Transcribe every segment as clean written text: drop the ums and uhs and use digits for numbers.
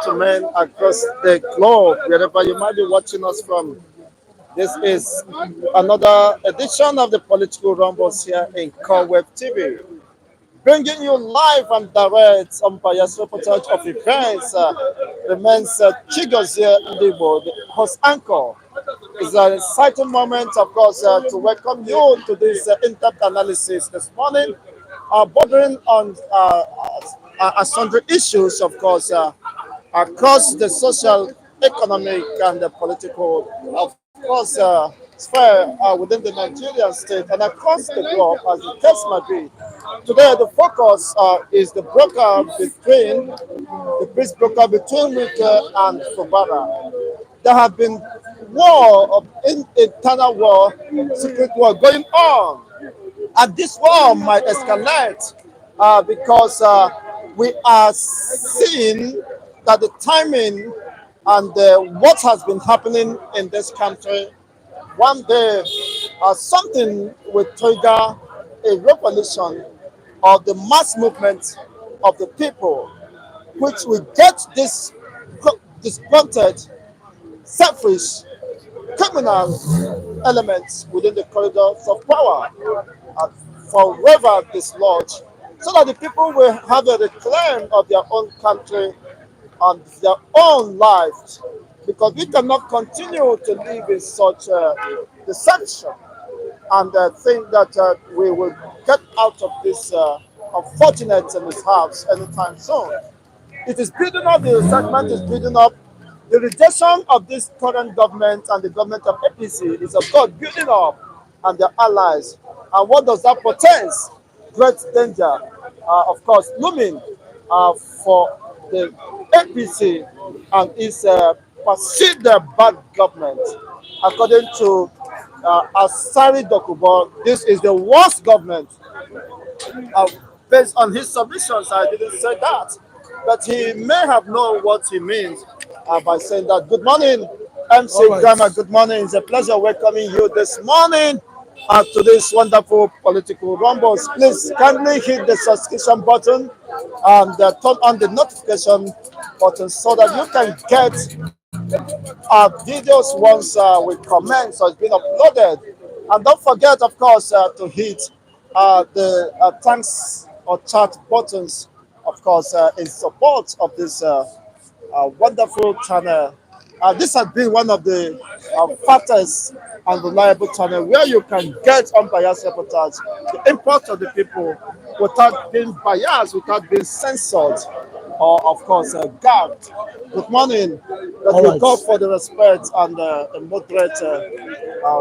gentlemen across the globe, wherever you might be watching us from. This is another edition of the Political Rumbles here in Conweb TV, bringing you live and direct unbiased reportage of events. Remains Chigozie Ndibo, the host anchor. It's an exciting moment, of course, to welcome you to this in-depth analysis this morning, bordering on sundry issues, of course, across the social, economic, and the political, of course, sphere within the Nigerian state and across the globe, as the case might be. Today, the focus is the broker between the peace broker between Wike and Fubara. There have been internal war, secret war going on, and this war might escalate because we are seeing that the timing and what has been happening in this country, one day something will trigger a revolution of the mass movement of the people, which will get this disgruntled, selfish, criminal elements within the corridors of power uh, forever dislodged, so that the people will have a reclaim of their own country and their own lives. Because we cannot continue to live in such deception and think that we will get out of this unfortunate mishaps anytime soon. It is building up, the segment is building up. The rejection of this current government and the government of APC is, of course, building up and their allies. And what does that portend? Great danger, of course, looming for the APC and its perceived bad government. According to Asari Dokubo, this is the worst government. Uh, Based on his submissions, I didn't say that, but he may have known what he means by saying that. Good morning, MC All right. Grammar. Good morning. It's a pleasure welcoming you this morning to this wonderful political rumbles. Please kindly hit the subscription button and turn on the notification button so that you can get our videos once we comment, so it's been uploaded. And don't forget, of course, to hit the thanks or chat buttons, of course, in support of this wonderful channel. This has been one of the fastest and reliable channel where you can get unbiased reportage, the impact of the people, without being biased, without being censored, or of course gagged. Good morning. But All we right. go for the respect and a moderate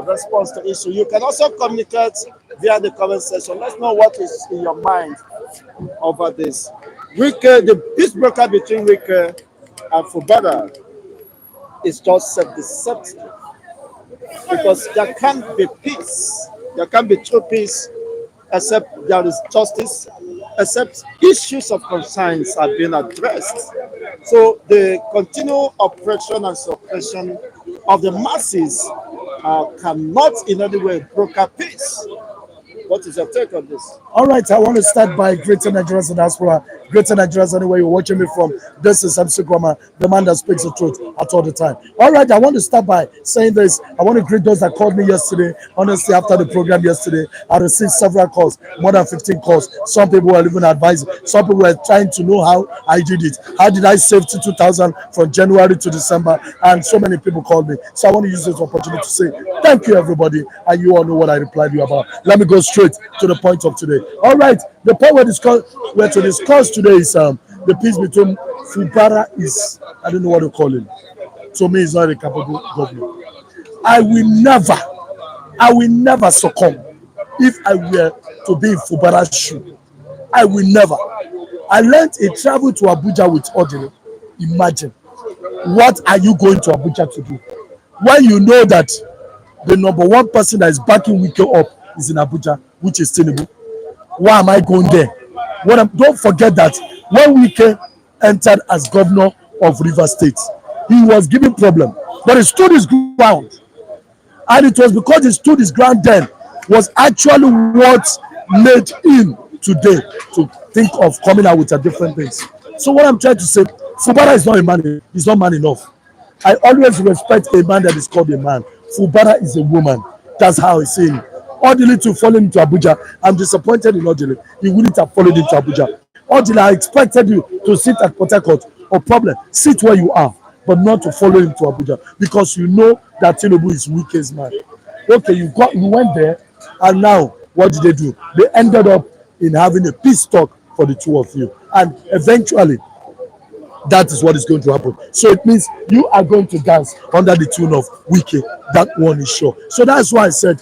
response to issue. You can also communicate via the comment section. Let's know what is in your mind over this. Wike, the peace broker between Wike and Fubara is just self-deceptive because there can't be peace. There can't be true peace except there is justice, except issues of conscience are being addressed. So the continual oppression and suppression of the masses cannot in any way broker peace. What is your take on this? All right, I want to start by greeting Nigerians in diaspora, greeting Nigerians anywhere you're watching me from. This is MC Grama, the man that speaks the truth at all the time. All right, I want to start by saying this. I want to greet those that called me yesterday. Honestly, after the program yesterday, I received several calls, more than 15 calls. Some people were even advising. Some people were trying to know how I did it. How did I save 2,000 from January to December? And so many people called me. So I want to use this opportunity to say thank you, everybody. And you all know what I replied to you about. Let me go straight to the point of today. All right, the point we're to discuss today is the peace between Fubara is, I don't know what to call him. To me, he's not a capable governor. I will never, I will never succumb if I were to be in Fubara's shoe. I will never. I learned a travel to Abuja with Ordinary. Imagine, what are you going to Abuja to do when you know that the number one person that is backing Wike up is in Abuja, which is Tinubu? Why am I going there? Don't forget that when Wike entered as governor of Rivers State, he was given problem, but he stood his ground, and it was because he stood his ground then was actually what made him today to think of coming out with a different things. So what I'm trying to say, Fubara is not a man. He's not man enough. I always respect a man that is called a man. Fubara is a woman. That's how I see him. Odili to follow him to Abuja. I'm disappointed in Odili. He wouldn't have followed him to Abuja. Odili, I expected you to sit at Port Harcourt. No problem. Sit where you are, but not to follow him to Abuja because you know that Tinubu is Wike's man. Okay, you went there, and now what did they do? They ended up in having a peace talk for the two of you, and eventually that is what is going to happen. So it means you are going to dance under the tune of Wike. That one is sure. So that's why I said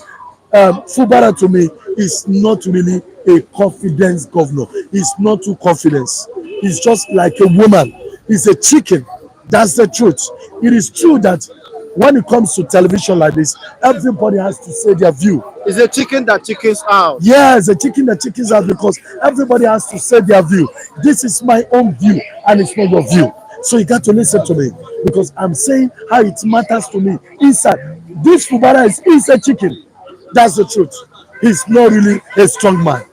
Fubara to me is not really a confidence governor. He's not too confidence. He's just like a woman. He's a chicken. That's the truth. It is true that when it comes to television like this, everybody has to say their view. It's a chicken that chickens out. Yes, a chicken that chickens out because everybody has to say their view. This is my own view and it's not your view. So you got to listen to me because I'm saying how it matters to me inside. This Fubara is a chicken. That's the truth. He's not really a strong man.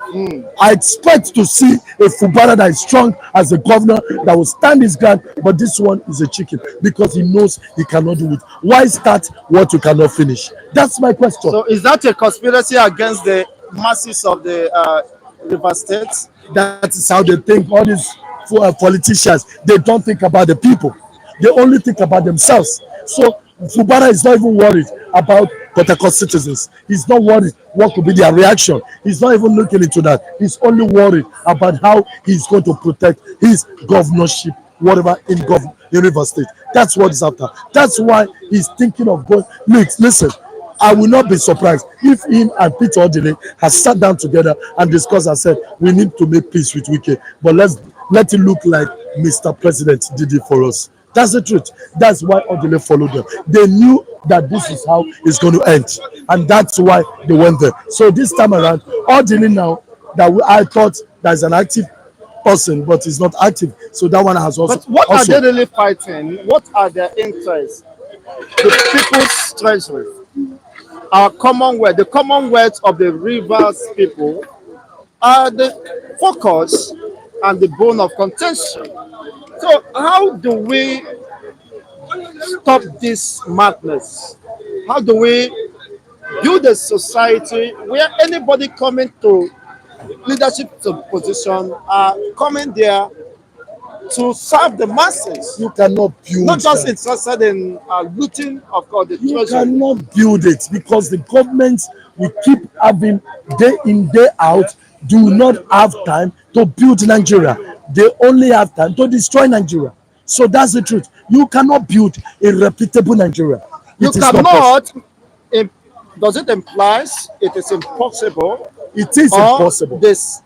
I expect to see a Fubara that is strong as a governor that will stand his ground, but this one is a chicken because he knows he cannot do it. Why start what you cannot finish? That's my question. So is that a conspiracy against the masses of the River States? That is how they think. All these politicians, they don't think about the people. They only think about themselves. So Fubara is not even worried about Port Harcourt citizens. He's not worried what could be their reaction. He's not even looking into that. He's only worried about how he's going to protect his governorship, whatever in River State. That's what he's after. That's why he's thinking of going. Listen, I will not be surprised if him and Peter Odile has sat down together and discussed and said, we need to make peace with Wike, but let it look like Mr. President did it for us. That's the truth. That's why Odile followed them. They knew that this is how it's going to end. And that's why they went there. So this time around, Odile now, I thought there's an active person, but he's not active. So that one has also. But what are they really fighting? What are their interests? The people's treasury. Our Commonwealth, the Commonwealth of the Rivers people are the focus and the bone of contention. So how do we stop this madness? How do we build a society where anybody coming to leadership position are coming there to serve the masses? You cannot build not just that. interested in looting of God, the You treasury. cannot build it because the government we keep having day in, day out do not have time to build Nigeria. They only have time to destroy Nigeria. So that's the truth. You cannot build a reputable Nigeria. You It is not possible. cannot. Does it imply it is impossible? It is Or impossible. this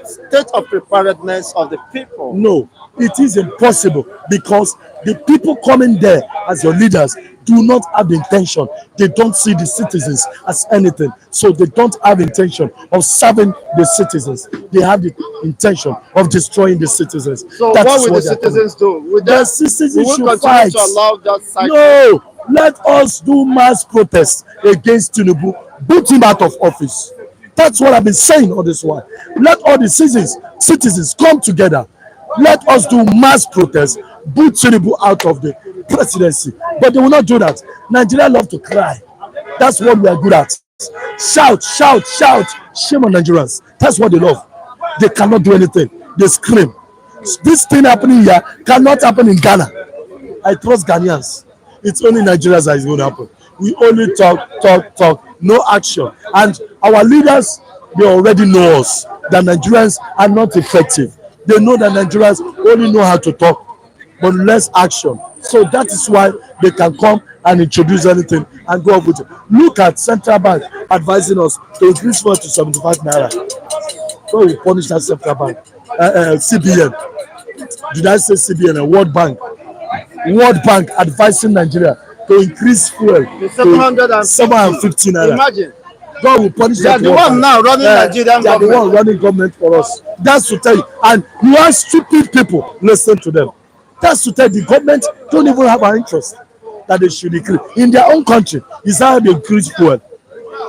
state of preparedness of the people? No, it is impossible because the people coming there as your leaders do not have the intention. They don't see the citizens as anything. So they don't have intention of serving the citizens. They have the intention of destroying the citizens. So That what is will the they are doing. citizens do? Will The citizens we will should continue fight. to allow that cycle? No, let us do mass protests against Tinubu. Boot him out of office. That's what I've been saying all this while. Let all the citizens come together. Let us do mass protests. Boot Tinubu out of the presidency. But they will not do that. Nigeria love to cry. That's what we are good at. Shout, shout, shout. Shame on Nigerians. That's what they love. They cannot do anything. They scream. This thing happening here cannot happen in Ghana. I trust Ghanaians. It's only Nigerians that is going to happen. We only talk, no action. And our leaders, they already know us, that Nigerians are not effective. They know that Nigerians only know how to talk, but less action. So that is why they can come and introduce anything and go up with it. Look at Central Bank advising us to increase fuel to 75 naira. So we punish that Central Bank. CBN. Did I say CBN? World Bank. World Bank advising Nigeria to increase fuel The to 750 naira. Imagine. God will punish They are that. the World one Bank. now running Nigerian They are the government. one running government for us. That's to tell you. And you are stupid people. Listen to them. That's to tell you the government don't even have an interest that they should increase. In their own country, is how they increase fuel.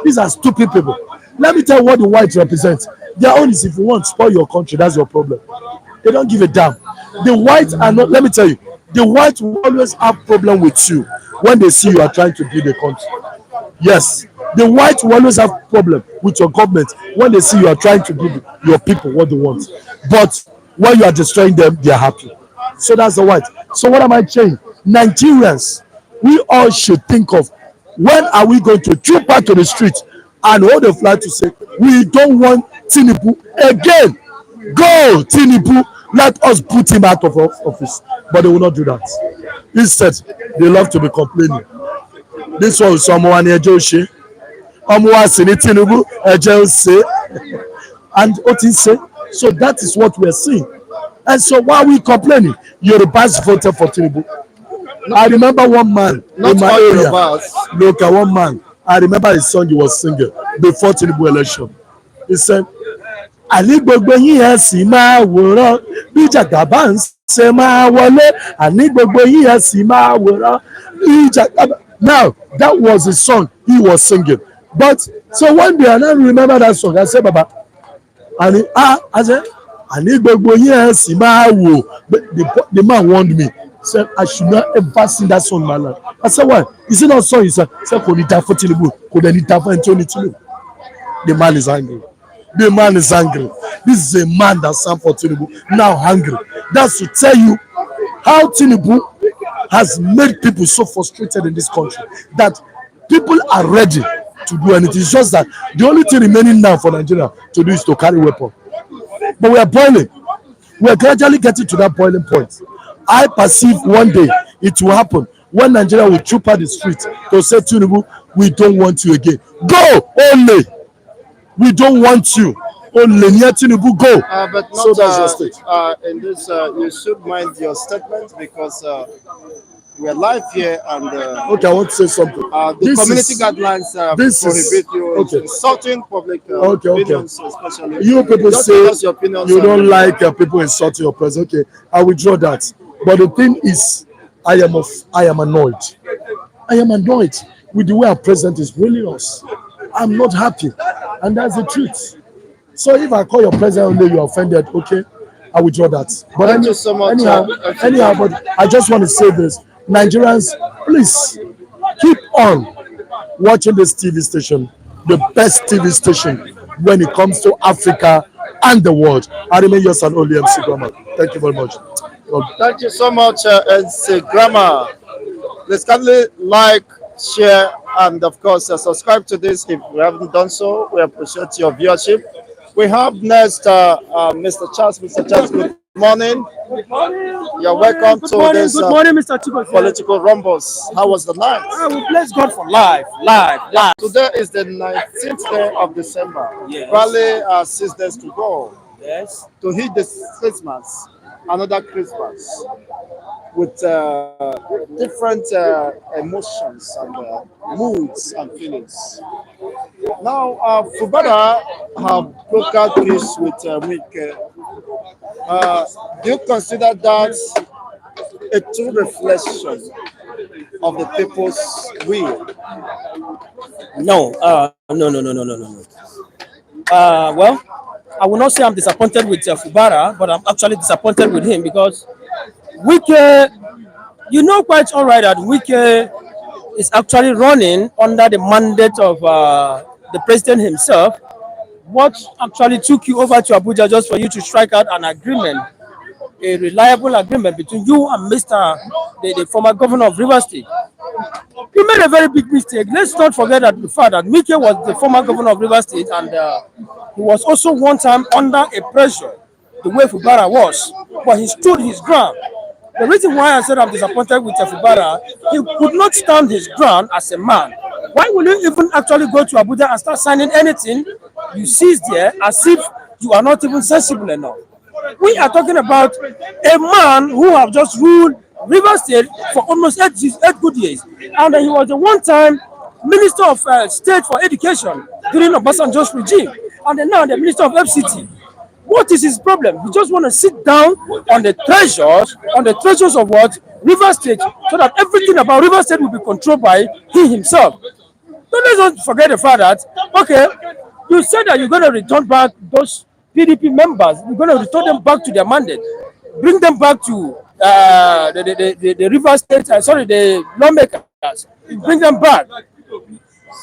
These are stupid people. Let me tell you what the whites represent. Their own is if you want to spoil your country, that's your problem. They don't give a damn. The whites are not. Let me tell you, the whites will always have problem with you when they see you are trying to build a country. Yes, the whites will always have problem with your government when they see you are trying to give your people what they want. But when you are destroying them, they are happy. So that's the white. So what am I saying? Nigerians, we all should think of when are we going to troop out to the street and hold a flag to say we don't want Tinubu again. Go Tinubu, let us put him out of office. But they will not do that. Instead, they love to be complaining. This one someone ẹjẹ ó ṣe ọmọ wa sì ní Tinubu ẹjẹ ó ṣe and ó ti ń ṣe, so that is what we are seeing. And so why are we complaining? Yorubas voted for Tinubu. I remember one man Not in my all area. Yorubas. Look at one man. I remember his song he was singing before Tinubu election. He said, àní gbogbo yín ẹ sì máa wòran bí Jàgàbá ń ṣe máa wọlé, àní gbogbo yín ẹ sì máa wòran bí Jàgàbá. Now that was the song he was singing. But so one day I now remember that song. I said, Baba, and I said, àní gbogbo yín ẹ sì máa wò. But the man warned me. Said I should not ever sing that song in my life. I said, why? Is it not song? He said, kò ní dá fún Tinubu, kò dẹ̀ ní dá fún ẹni tó ní Tinubu. The man is angry. The man is angry. This is a man that sang for Tinubu, now angry. That's to tell you how Tinubu has made people so frustrated in this country that people are ready to do anything. It's just that the only thing remaining now for Nigeria to do is to carry weapon. But we are boiling. We are gradually getting to that boiling point. I perceive one day it will happen when Nigeria will troop out the street to say, Tinubu, we don't want you again. Go only. We don't want you. Only near Tinubu, go. But not So that's your state. in this. You should mind your statement because we are live here and Okay, I want to say something. the This community is guidelines this is prohibit you okay. insulting public Okay. opinions, especially. You people Just say because your opinions you are don't like people insulting your president. Okay, I withdraw that. But the thing is, I am annoyed. I am annoyed with the way our president is ruling us. I'm not happy, and that's the truth. So if I call your president only, you're offended. Okay, I withdraw that. But Thank you so much. anyhow, but I just want to say this: Nigerians, please keep on watching this TV station, the best TV station when it comes to Africa and the world. I remain yours and only MC Grama. Thank you very much. Thank you so much, Instagrammer. Please kindly like, share, and of course subscribe to this if you haven't done so. We appreciate your viewership. We have next Mr. Charles. Mr. Charles, good morning. You're welcome to this Good morning, Mr. Chico. political rumbles. How was the night? We bless God for life, life. Today is the 19th day of December. Yes. Probably 6 days to go Yes. to hit the Christmas, another Christmas, with different emotions and moods and feelings. Now, Fubara have broke out peace with Wike. Do you consider that a true reflection of the people's will? No, no. Well, I will not say I'm disappointed with Fubara, but I'm actually disappointed with him because Wike, you know quite all right that Wike is actually running under the mandate of the president himself. What actually took you over to Abuja just for you to strike out an agreement, a reliable agreement between you and the former governor of Rivers State? You made a very big mistake. Let's not forget that the fact that Mike was the former governor of Rivers State and he was also one time under a pressure, the way Fubara was, but he stood his ground. The reason why I said I'm disappointed with Fubara, he could not stand his ground as a man. Why will you even actually go to Abuja and start signing anything you seize there as if you are not even sensible enough? We are talking about a man who have just ruled River State for almost eight good years, and he was the one-time Minister of State for Education during Obasanjo's regime, and then now the Minister of FCT. What is his problem? He just want to sit down on the treasures of what? River State, so that everything about River State will be controlled by he himself. So let's not forget the fact that, okay, you said that you're going to return back those PDP members. We're going to return them back to their mandate, bring them back to the River State, sorry, the lawmakers, bring them back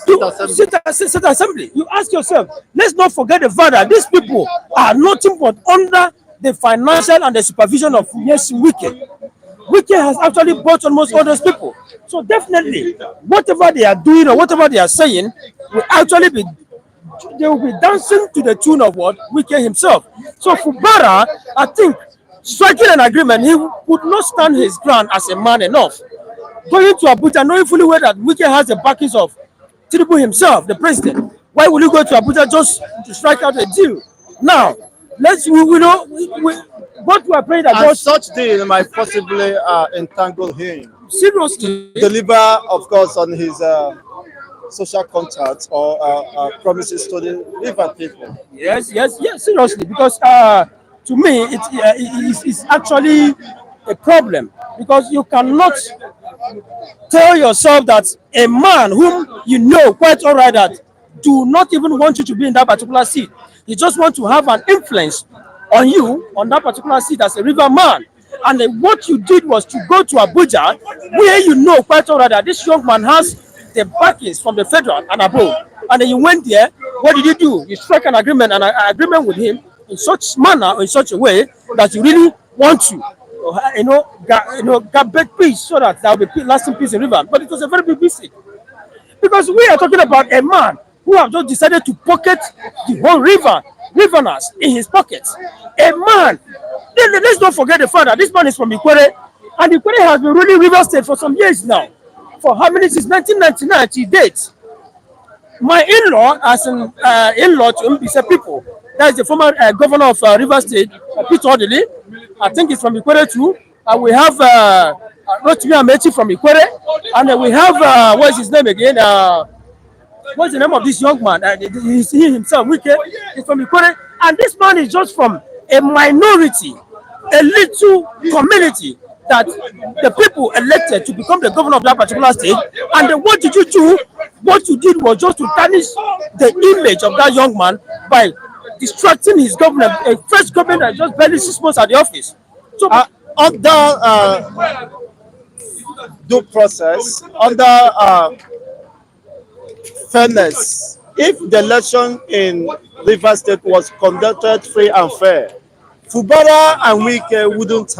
to sit assembly. You ask yourself, let's not forget the fact that these people are nothing but under the financial and the supervision of yes Wike. Wike has actually brought almost all those people. So definitely, whatever they are doing or whatever they are saying will actually be, they will be dancing to the tune of what Wike himself. So Fubara, I think, striking an agreement, he would not stand his ground as a man enough. Going to Abuja, knowing fully well that Wike has the backings of Tinubu himself, the president. Why will you go to Abuja just to strike out a deal? Now, we know what we are praying that And God such deal might possibly entangle him. seriously. Deliver, of course, on his social contracts or promises to the river people. Yes, yes, yes, seriously, because to me it's actually a problem because you cannot tell yourself that a man whom you know quite all right that do not even want you to be in that particular seat, he just want to have an influence on you on that particular seat as a river man. And then what you did was to go to Abuja, where you know quite all right that this young man has the backings from the federal and above. And then you went there. What did you do? You struck an agreement, agreement with him in such manner, or in such a way that you really want to, get back peace so that there will be lasting peace in river. But it was a very big mistake because we are talking about a man who have just decided to pocket the whole riverners in his pockets. A man. Let's not forget the fact that this man is from Ikwere, and Ikwere has been ruling River State for some years now. For how many since 1999 to date? My in-law, as an in-law to Mbise people, that is the former governor of River State, Peter Odili. I think he's from Ikwere too. And we have Rotimi Amechi from Ikwere, and then we have what's his name again? What's the name of this young man? He himself, Wike, is from Ikwere, and this man is just from a minority, a little community that the people elected to become the governor of that particular state. And then what did you do? What you did was just to tarnish the image of that young man by distracting his government, a first government that just barely 6 months at the office. So Under due process, under fairness, if the election in River State was conducted free and fair, Fubara and Wike wouldn't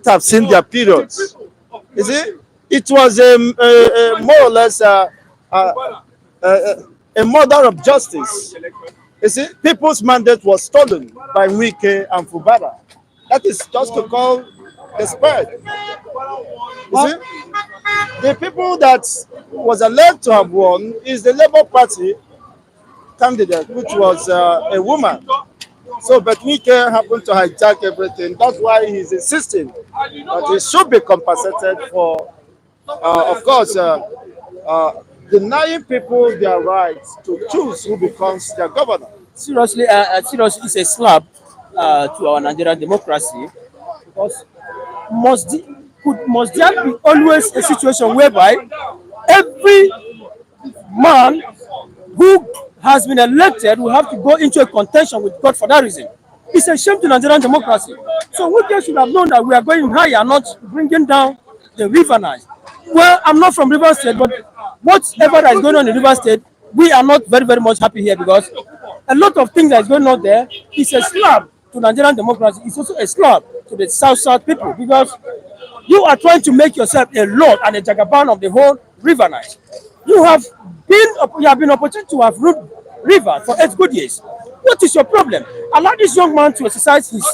have seen their periods. You see, it was a more or less a murder of justice. You see, people's mandate was stolen by Wike and Fubara. That is just to call the spade. You see, the people that was alleged to have won is the Labour Party candidate, which was a woman. So, but Wike happened to hijack everything. That's why he's insisting that he should be compensated for, of course, denying people their rights to choose who becomes their governor. seriously, seriously, it's a slap to our Nigerian democracy because must there be always a situation whereby every man who has been elected will have to go into a contention with God for that reason? It's a shame to Nigerian democracy. So we should have known that we are going higher, not bringing down the Riverners. Well, I'm not from River State, but whatever that is going on in River State, we are not very, very much happy here because a lot of things that is going on there is a slap to Nigerian democracy. It's also a slap to the South people because you are trying to make yourself a lord and a jagaban of the whole Riverners. You have been opportunity to have ruled river for 8 good years. What is your problem? Allow this young man to exercise his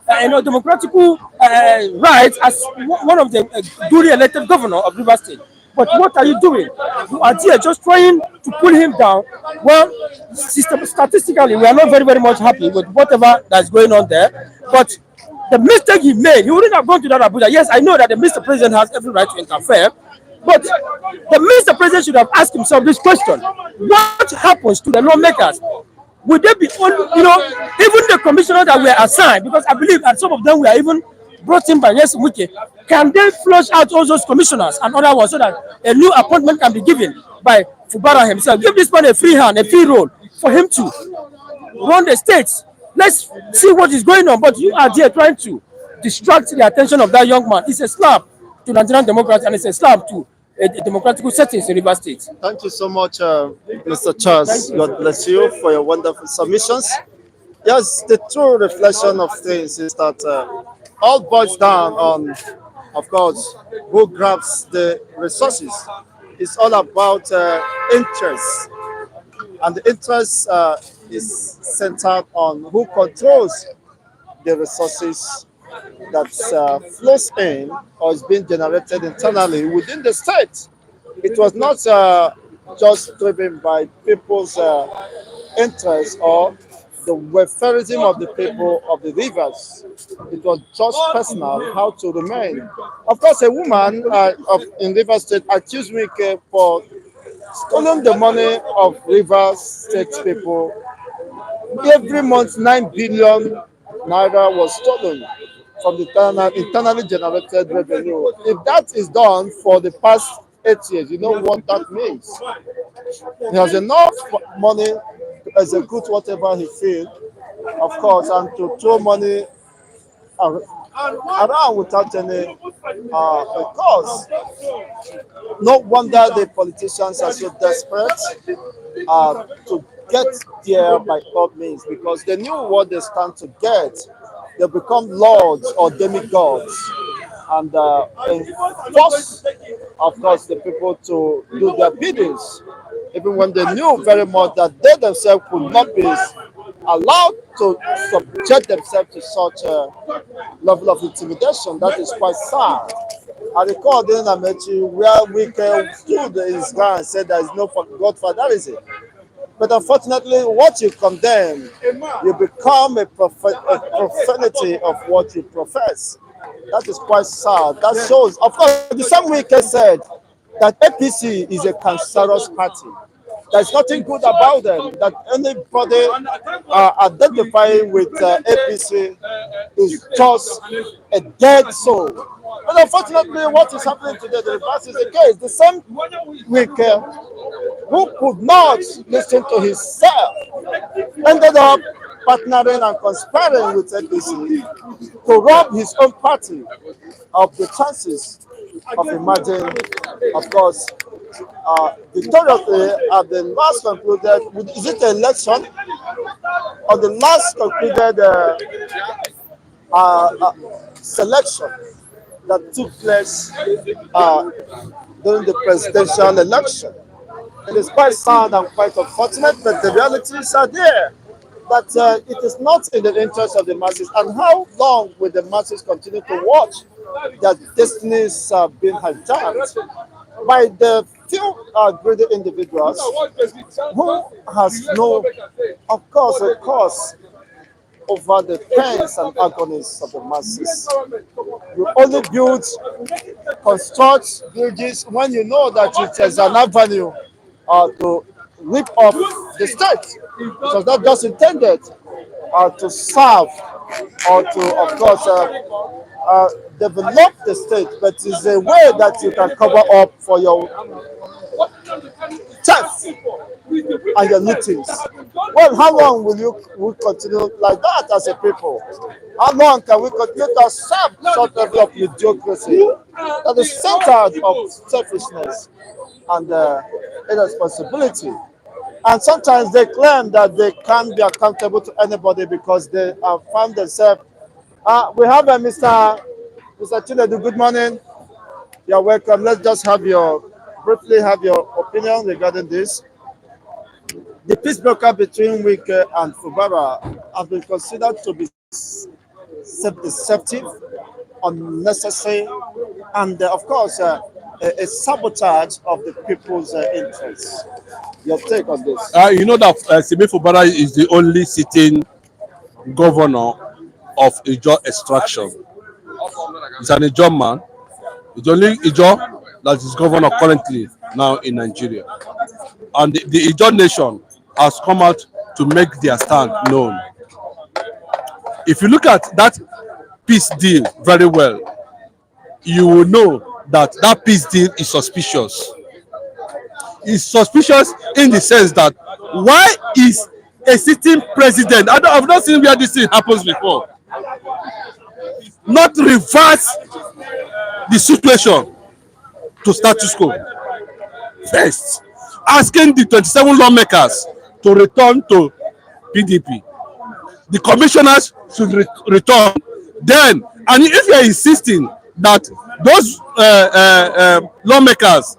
democratic rights as one of the duly elected governor of River State. But what are you doing? You are there just trying to pull him down. Well, statistically, we are not very, very much happy with whatever that's going on there. But the mistake he made, he wouldn't have gone to that Abuja. Yes, I know that the Mr. President has every right to interfere. But the Mr. President should have asked himself this question: what happens to the lawmakers? Would they be on, even the commissioners that were assigned, because I believe that some of them were even brought in by Yes Wike, can they flush out all those commissioners and other ones so that a new appointment can be given by Fubara himself? Give this man a free hand, a free role for him to run the states. Let's see what is going on. But you are there trying to distract the attention of that young man. It's a slap to Nigerian democrats and it's a slap to a democratic settings in River State. Thank you so much, Mr. Charles. God bless you for your wonderful submissions. Yes, the true reflection of things is that all boils down on, of course, who grabs the resources. It's all about interest, and the interest is centered on who controls the resources that flows in or is being generated internally within the state. It was not just driven by people's interest or the welfareism of the people of the rivers. It was just personal how to remain. Of course, a woman in River State accused me for stealing the money of River State people. Every month, 9 billion naira was stolen from the internally generated revenue. If that is done for the past 8 years, you know what that means. He has enough money to execute whatever he feels, of course, and to throw money around without any cause. No wonder the politicians are so desperate to get there by all means because they knew what they stand to get. They become lords or demigods and force, of course, the people to do their biddings, even when they knew very much that they themselves could not be allowed to subject themselves to such a level of intimidation. That is quite sad. I recall during Amechi where Wike stood in his ground and said there is no godfatherism. But unfortunately, what you condemn, you become a profanity of what you profess. That is quite sad. That shows, of course, the same Wike said that APC is a cancerous party. There's nothing good about them. That anybody identifying with APC is just a dead soul. But unfortunately, what is happening today, the reverse is the case. The same Wike who could not listen to himself ended up partnering and conspiring with APC to rob his own party of the chances of emerging, of course, victoriously at the last concluded, is it an election? Or the last concluded selection that took place during the presidential election. It is quite sad and quite unfortunate, but the realities are there. That it is not in the interest of the masses. And how long will the masses continue to watch their destinies being hijacked by the few greedy individuals who has no, of course, a cause over the pains and agonies of the masses. You only build, construct bridges when you know that it is an avenue to rip off the state. It was not just intended to serve or to, of course, develop the state, but it's a way that you can cover up for your theft and your lootings. Well, how long will continue like that as a people? How long can we continue to accept such level of mediocrity that is centered of selfishness and irresponsibility? And sometimes they claim that they can't be accountable to anybody because they have found themselves. We have Mr. Chinedu. Good morning. You're welcome. Let's just briefly have your opinion regarding this. The peace broker between Wike and Fubara has been considered to be deceptive, unnecessary, and of course, a sabotage of the people's interests. Your take on this? You know that Simi Fubara is the only sitting governor of Ijo extraction. He's an Ijo man. It's only Ijo that is governor currently now in Nigeria. And the Ijo nation has come out to make their stand known. If you look at that peace deal very well, you will know that that peace deal is suspicious. It's suspicious in the sense that why is a sitting president, I've not seen where this thing happens before, not reverse the situation to status quo. First, asking the 27 lawmakers to return to PDP. The commissioners should return. Then, and if you are insisting that those lawmakers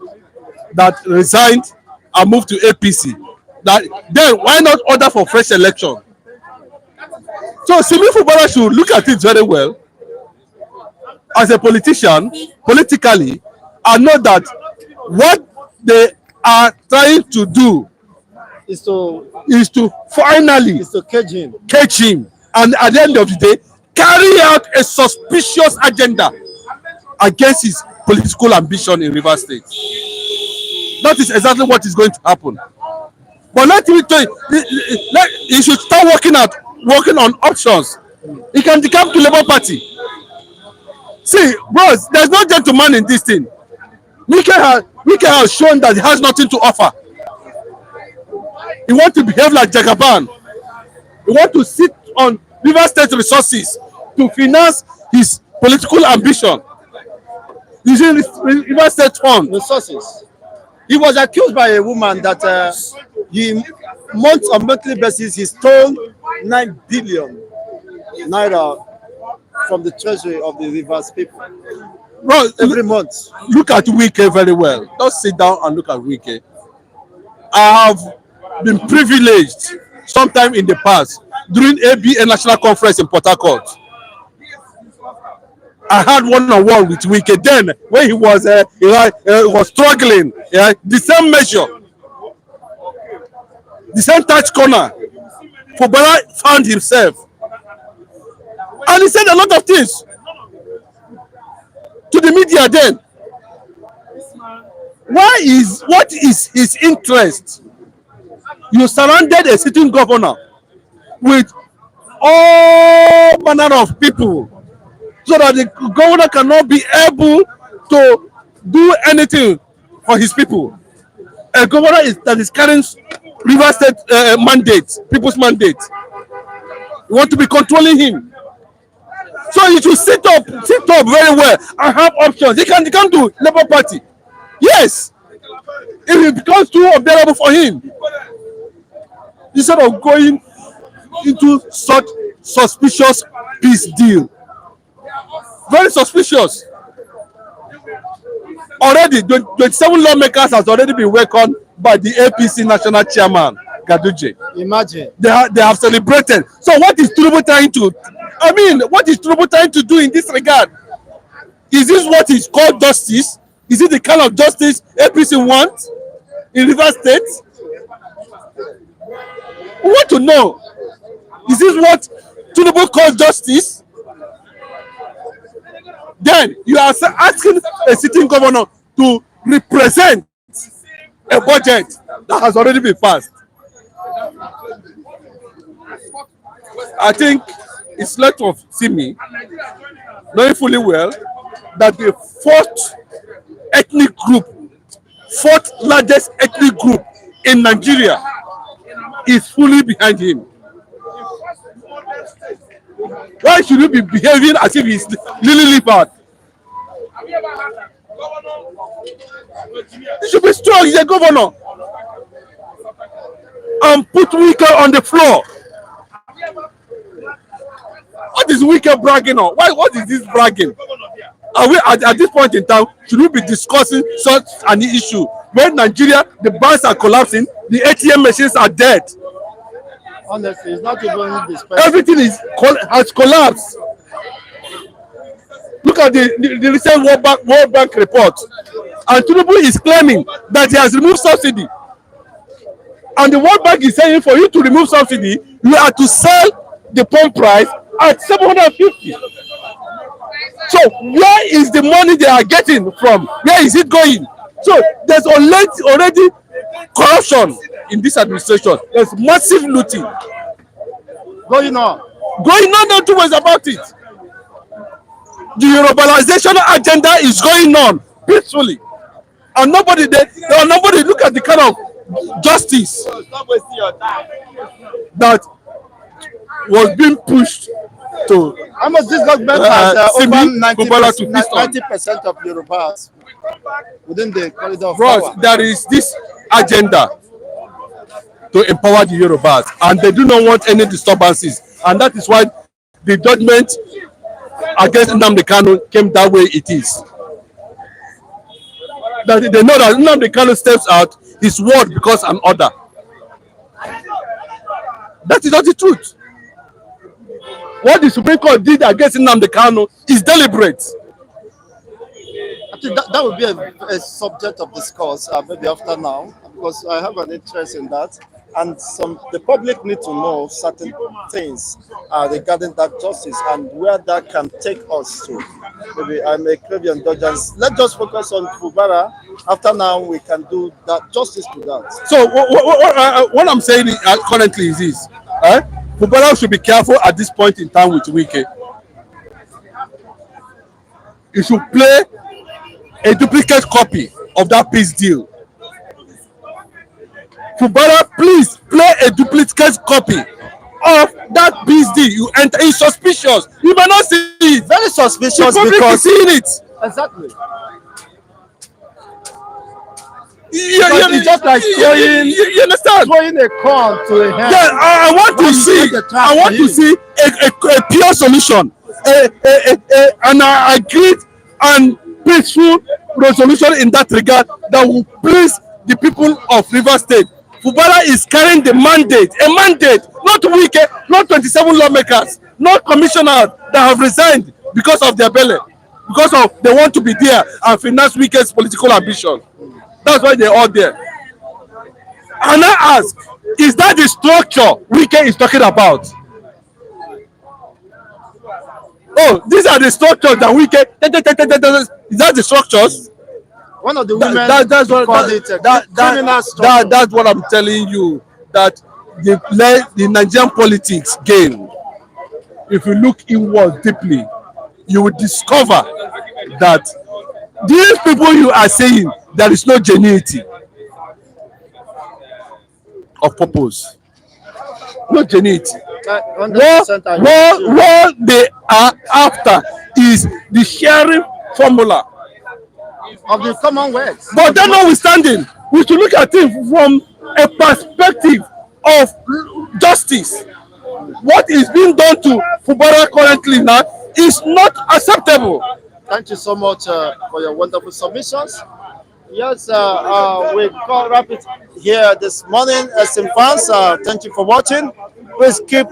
that resigned and moved to APC, that then why not order for fresh election? So Simi Fubara should look at it very well as a politician, politically, and know that what they are trying to do Is to finally catch him, and at the end of the day, carry out a suspicious agenda against his political ambition in Rivers State. That is exactly what is going to happen. But let me tell you, he should start working on options. He can decamp to Labour Party. See, bros, there's no gentleman in this thing. Wike has shown that he has nothing to offer. He wants to behave like Jagaban. He wants to sit on Rivers State resources to finance his political ambition using Rivers State fund resources. He was accused by a woman that on monthly basis he stole 9 billion naira from the treasury of the Rivers people. Bro, every month. Look at Wike very well. Just sit down and look at Wike. I have been privileged sometime in the past during ABA National Conference in Port Harcourt. I had one-on-one with Wike then when he was struggling. The same measure, the same touch corner. Fubara found himself, and he said a lot of things to the media then. What is his interest? You surrounded a sitting governor with all manner of people so that the governor cannot be able to do anything for his people. A governor that is carrying River State mandate, people's mandate. You want to be controlling him. So you should sit up very well and have options. He can do Labour Party. Yes. If it becomes too unbearable for him, instead of going into such suspicious peace deal. Very suspicious. Already, 27 lawmakers has already been welcomed by the APC national chairman, Gaduje. Imagine. They have celebrated. So what is Tinubu trying to, what is Tinubu trying to do in this regard? Is this what is called justice? Is it the kind of justice APC wants in Rivers State? We want to know. Is this what Tinubu calls justice? Then you are asking a sitting governor to represent a budget that has already been passed. I think it's left of Simi knowing fully well that the fourth largest ethnic group in Nigeria is fully behind him. Why should he be behaving as if he's Lily Lippard? He should be strong. He's a governor. And put Wike on the floor. What is Wike bragging on? What is this bragging? Are we at this point in time, should we be discussing such an issue when Nigeria, the banks are collapsing, the ATM machines are dead? Honestly, it's not even this. Everything has collapsed. Look at the recent World Bank report. And Tinubu is claiming that he has removed subsidy. And the World Bank is saying for you to remove subsidy, you have to sell the pump price at 750. So where is the money they are getting from? Where is it going? So there's already corruption in this administration. There's massive looting going on. No two ways about it. The urbanization agenda is going on peacefully, and nobody look at the kind of justice that was being pushed to Almost this government has over Simi Fubara to feast on. 90% of Yorubas within the corridor of Bros, power. there is this agenda to empower the Yorubas, and they do not want any disturbances, and that is why the judgment against Nnamdi Kanu came that way it is. That they know that Nnamdi Kanu steps out, his word becomes an order. That is not the truth. What the Supreme Court did against Nnamdi Kanu is deliberate. I think that would be a subject of discourse maybe after now, because I have an interest in that, and the public need to know certain things regarding that justice and where that can take us to. Maybe I may crave your indulgence. Let's just focus on Fubara. After now, we can do that justice to that. So what I'm saying currently is this: Fubara should be careful at this point in time with Wike. He should play a duplicate copy of that peace deal. Fubara, please play a duplicate copy of that peace deal. You enter, it's suspicious. You may not see it. Very suspicious The public because is seeing it. exactly. It's just like throwing. You understand? Throwing a corn to a hand. Yeah, I want to see. I want to see a pure solution, an agreed and peaceful resolution in that regard that will please the people of Rivers State. Fubara is carrying the mandate, a mandate, not Wike, not 27 lawmakers, not commissioners that have resigned because of their belly, because of they want to be there and finance Wike's political ambition. That's why they're all there. And I ask, is that the structure Wike is talking about? Oh, these are the structures that Wike. Is that the structures? One of the women That's what called it a criminal structure. that's what I'm telling you. That the Nigerian politics game. If you look inward deeply, you will discover that these people you are saying there is no genuinity of purpose, no genuinity. What they are after is the sharing formula of the Commonwealth. But then notwithstanding, we should look at it from a perspective of justice. What is being done to Fubara currently now is not acceptable. Thank you so much for your wonderful submissions. Yes, we can wrap it here this morning. Esteemed fans, thank you for watching. Please keep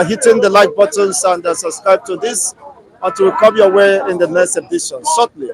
hitting the like buttons and subscribe to this until we come your way in the next edition shortly.